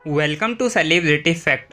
Welcome to celebrity fact.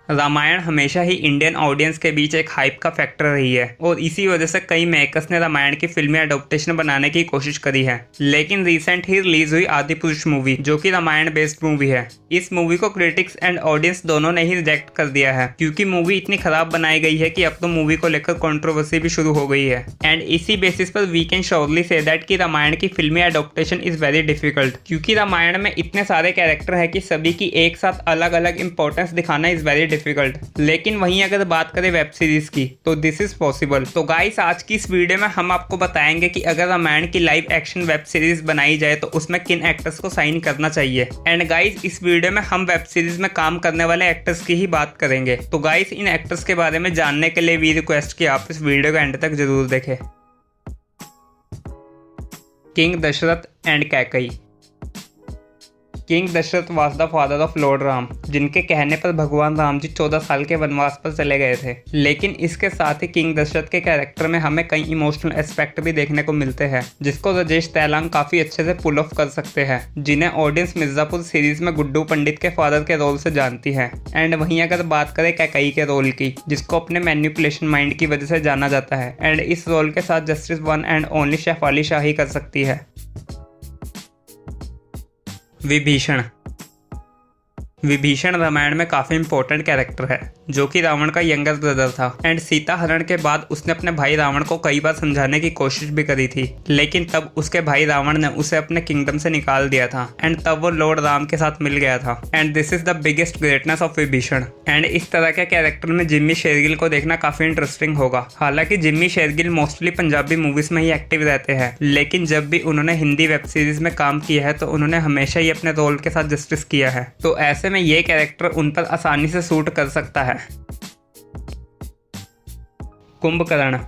Ramayan हमेशा ही Indian audience के बीच एक हाइप का फैक्टर रही है और इसी वजह से कई मेकर्स ने रामायण की फिल्मी अडोप्टेशन बनाने की कोशिश करी है। लेकिन रिसेंट ही रिलीज हुई आदिपुरुष मूवी, जो कि रामायण बेस्ड मूवी है, इस मूवी को क्रिटिक्स एंड ऑडियंस दोनों ने ही रिजेक्ट कर दिया है क्योंकि मूवी इतनी खराब बनाई गई है कि अब तो मूवी को लेकर कंट्रोवर्सी भी शुरू हो गई है। एंड इसी बेसिस पर we can surely say that कि रामायण की फिल्मी अडोप्टेशन इज वेरी डिफिकल्ट, क्योंकि रामायण में इतने सारे कैरेक्टर है कि सभी की एक साथ अलग अलग इंपॉर्टेंस दिखाना इज वेरी डिफिकल्ट। लेकिन वहीं अगर बात करें वेब सीरीज की तो दिस इज पॉसिबल। तो गाइस, आज की इस वीडियो में हम आपको बताएंगे कि अगर रामायण की लाइव एक्शन वेब सीरीज बनाई जाए तो उसमें किन एक्टर्स को साइन करना चाहिए। एंड गाइस, इस वीडियो में हम वेब सीरीज में काम करने वाले एक्टर्स की ही बात करेंगे। तो गाइस, इन एक्टर्स के बारे में जानने के लिए वी रिक्वेस्ट कि आप इस वीडियो को एंड तक जरूर देखें। King Dasharath and Kaikeyi. King Dasharath was the father of lord Ram, जिनके कहने पर भगवान राम जी 14 साल के वनवास पर चले गए थे। लेकिन इसके साथ ही किंग दशरथ के कैरेक्टर में हमें कई इमोशनल एस्पेक्ट भी देखने को मिलते हैं, जिसको राजेश तैलांग काफी अच्छे से पुल ऑफ कर सकते हैं, जिन्हें ऑडियंस मिर्जापुर सीरीज में गुड्डू पंडित के फादर के रोल से जानती है। एंड वहीं अगर बात करें कैकई के रोल की, जिसको अपने मैनिपुलेशन माइंड की वजह से जाना जाता है, एंड इस रोल के साथ justice one and only Shefali Shah ही कर सकती है। विभीषण। विभीषण रामायण में काफी इंपॉर्टेंट कैरेक्टर है, जो कि रावण का यंगर ब्रदर था। एंड सीता हरण के बाद उसने अपने भाई रावण को कई बार समझाने की कोशिश भी करी थी, लेकिन तब उसके भाई रावण ने उसे अपने किंगडम से निकाल दिया था। एंड तब वो लॉर्ड राम के साथ मिल गया था। And this is the biggest greatness of Vibhishan. And इस तरह के कैरेक्टर में जिम्मी शेरगिल को देखना काफी इंटरेस्टिंग होगा। हालांकि जिम्मी शेरगिल मोस्टली पंजाबी मूवीज में ही एक्टिव रहते हैं, लेकिन जब भी उन्होंने हिंदी वेब सीरीज में काम किया है तो उन्होंने हमेशा ही अपने रोल के साथ जस्टिस किया है। तो ऐसे में ये कैरेक्टर उन पर आसानी से सूट कर सकता है। Kumbhakarna.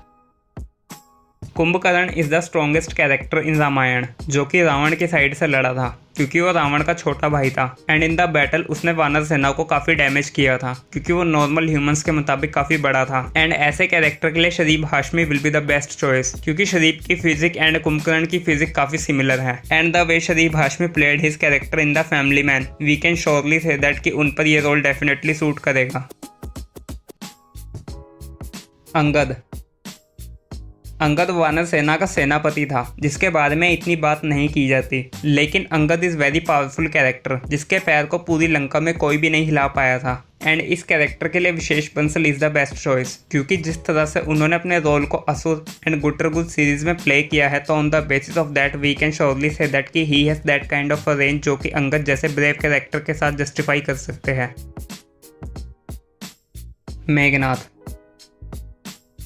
Kumbhakarna is the strongest character in Ramayan, जो कि रावण की साइड से लड़ा था क्योंकि वो रावण का छोटा भाई था। एंड इन द बैटल उसने वानर सेना को काफी डैमेज किया था क्योंकि वो नॉर्मल ह्यूमंस के मुताबिक काफी बड़ा था। एंड ऐसे कैरेक्टर के लिए Sharif Hashmi will be the best choice, क्योंकि शरीफ की फिजिक एंड कुंभकर्ण की फिजिक काफी सिमिलर है। And the way Sharif Hashmi played his character in the Family Man, we can surely say that कि उन पर ये रोल डेफिनेटली सूट करेगा। अंगद। अंगद वानर सेना का सेनापति था, जिसके बारे में इतनी बात नहीं की जाती, लेकिन Angad is very powerful character, जिसके पैर को पूरी लंका में कोई भी नहीं हिला पाया था। एंड इस कैरेक्टर के लिए Vishesh Bansal is the best choice, क्योंकि जिस तरह से उन्होंने अपने रोल को असुर एंड गुट्टरगुल सीरीज में प्ले किया है, तो on the basis of that we can surely say that कि he has that kind of a range जो कि अंगद जैसे ब्रेव कैरेक्टर के साथ जस्टिफाई कर सकते हैं। मेघनाथ।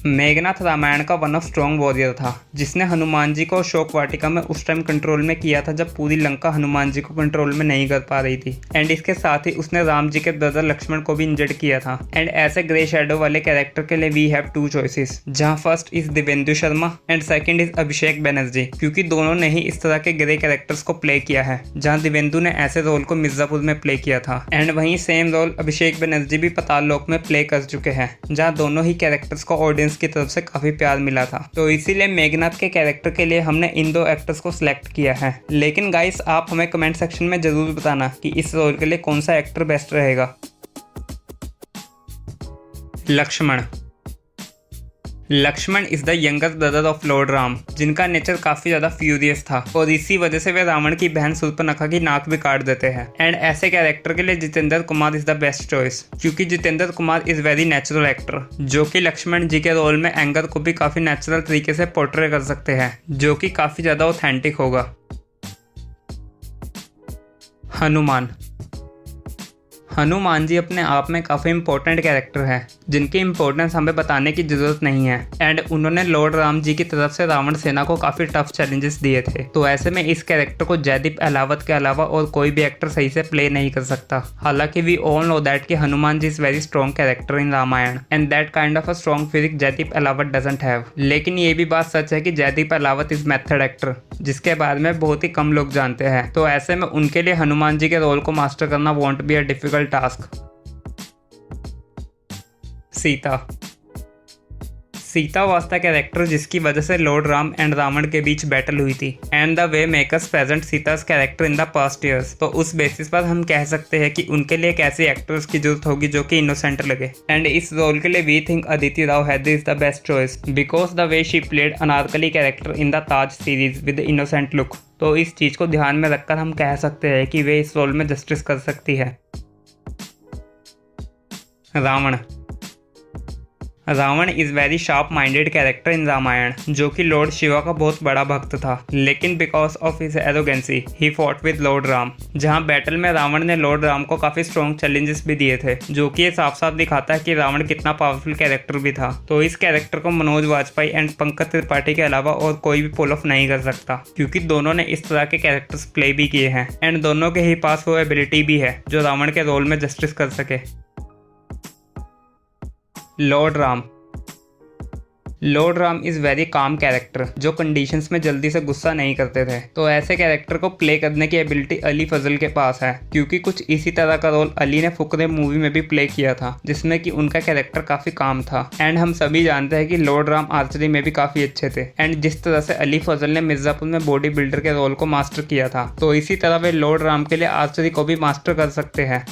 मेघनाथ रामायण का वन ऑफ स्ट्रॉन्ग वॉरियर था, जिसने हनुमान जी को अशोक वाटिका में उस टाइम कंट्रोल में किया था जब पूरी लंका हनुमान जी को कंट्रोल में नहीं कर पा रही थी। एंड इसके साथ ही उसने राम जी के ब्रदर लक्ष्मण को भी इंजर्ड किया था। एंड ऐसे ग्रे शेडो वाले कैरेक्टर के लिए वी हैव टू चॉइसेस, जहां first is Divyendu Sharma and second is Abhishek Banerjee, क्योंकि दोनों ने ही इस तरह के ग्रे कैरेक्टर्स को प्ले किया है, जहाँ दिव्येंदु ने ऐसे रोल को मिर्जापुर में प्ले किया था। एंड वहीं सेम रोल अभिषेक बनर्जी भी पाताल लोक में प्ले कर चुके हैं, जहाँ दोनों ही कैरेक्टर्स को ऑडियंस की तरफ से काफी प्यार मिला था। तो इसीलिए मेघनाथ के कैरेक्टर के लिए हमने इन दो एक्टर्स को सिलेक्ट किया है। लेकिन गाइस, आप हमें कमेंट सेक्शन में जरूर बताना कि इस रोल के लिए कौन सा एक्टर बेस्ट रहेगा। Lakshman. Lakshman is the younger brother of lord Ram, जिनका नेचर काफी ज्यादा फ्यूरियस था और इसी वजह से वे रावण की बहन शूर्पणखा की नाक भी काट देते हैं। एंड ऐसे कैरेक्टर के लिए Jitendra Kumar is the best choice, क्योंकि Jitendra Kumar is very natural actor, जो कि लक्ष्मण जी के रोल में एंगर को भी काफी नेचुरल तरीके से पोर्ट्रे कर सकते हैं, जो कि काफी ज्यादा ऑथेंटिक होगा। हनुमान। हनुमान जी अपने आप में काफ़ी इंपॉर्टेंट कैरेक्टर है, जिनकी इंपॉर्टेंस हमें बताने की जरूरत नहीं है। एंड उन्होंने लॉर्ड राम जी की तरफ से रावण सेना को काफ़ी टफ चैलेंजेस दिए थे। तो ऐसे में इस कैरेक्टर को जयदीप अहलावत के अलावा और कोई भी एक्टर सही से प्ले नहीं कर सकता। हालांकि वी ऑल नो दैट कि Hanuman ji is very strong character in Ramayana and that kind of a strong physique Jaideep Ahlawat doesn't have. लेकिन ये भी बात सच है कि Jaideep Ahlawat is method actor, जिसके बारे में बहुत ही कम लोग जानते हैं। तो ऐसे में उनके लिए हनुमान जी के रोल को मास्टर करना want be a difficult task. Sita. Sita was the character जिसकी वजह से लॉर्ड राम एंड रावण के बीच बैटल हुई थी and the way makers present Sita's character in the past years. तो उस बेसिस पर हम कह सकते हैं कि उनके लिए एक ऐसे एक्टर्स की जरूरत होगी जो कि इनोसेंट लगे एंड इस रोल के लिए we think Aditi Rao Hydari is the best choice because the way she played Anarkali character in the Taj series with innocent look. तो इस चीज को ध्यान में रखकर हम कह सकते हैं कि वे इस रोल में जस्टिस कर सकती है। Ravan is very sharp minded character in Ramayan जो कि लॉर्ड शिवा का बहुत बड़ा भक्त था, लेकिन because of his arrogancy he fought with Lord Ram. जहां बैटल में रावण ने लॉर्ड राम को काफी स्ट्रॉन्ग चैलेंजेस भी दिए थे जो कि ये साफ साफ दिखाता है कि रावण कितना पावरफुल कैरेक्टर भी था। तो इस कैरेक्टर को मनोज वाजपेयी एंड पंकज त्रिपाठी के अलावा और कोई भी पुल ऑफ नहीं कर सकता क्योंकि दोनों ने इस तरह के कैरेक्टर्स प्ले भी किए हैं एंड दोनों के ही पास वो एबिलिटी भी है जो रावण के रोल में जस्टिस कर सके। Lord Ram is very calm character जो कंडीशंस में जल्दी से गुस्सा नहीं करते थे। तो ऐसे कैरेक्टर को प्ले करने की एबिलिटी अली फजल के पास है क्योंकि कुछ इसी तरह का रोल अली ने फुकरे मूवी में भी प्ले किया था जिसमें कि उनका कैरेक्टर काफ़ी काम था एंड हम सभी जानते हैं कि लॉर्ड राम आर्चरी में भी काफ़ी अच्छे थे एंड जिस तरह से अली फजल ने मिर्ज़ापुर में बॉडी बिल्डर के रोल को मास्टर किया था तो इसी तरह वे लॉर्ड राम के लिए आर्चरी को भी मास्टर कर सकते हैं।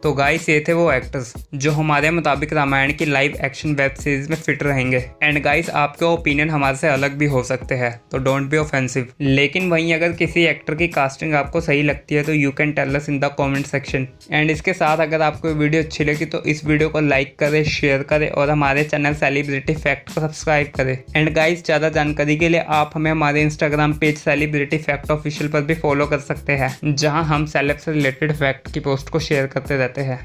तो गाइस ये थे वो एक्टर्स जो हमारे मुताबिक रामायण की लाइव एक्शन वेब सीरीज में फिट रहेंगे एंड गाइस आपके ओपिनियन हमारे से अलग भी हो सकते हैं तो डोंट बी ऑफेंसिव। लेकिन वहीं अगर किसी एक्टर की कास्टिंग आपको सही लगती है तो you can tell us in the comment section. And इसके साथ अगर आपको वीडियो अच्छी लगी तो इस वीडियो को लाइक करें, शेयर करें और हमारे चैनल सेलिब्रिटी फैक्ट को सब्सक्राइब करें। एंड गाइस ज़्यादा जानकारी के लिए आप हमें हमारे Instagram page celebrity fact official पर भी फॉलो कर सकते हैं जहाँ हम सेलेब से रिलेटेड फैक्ट की पोस्ट को शेयर करते रहते हैं।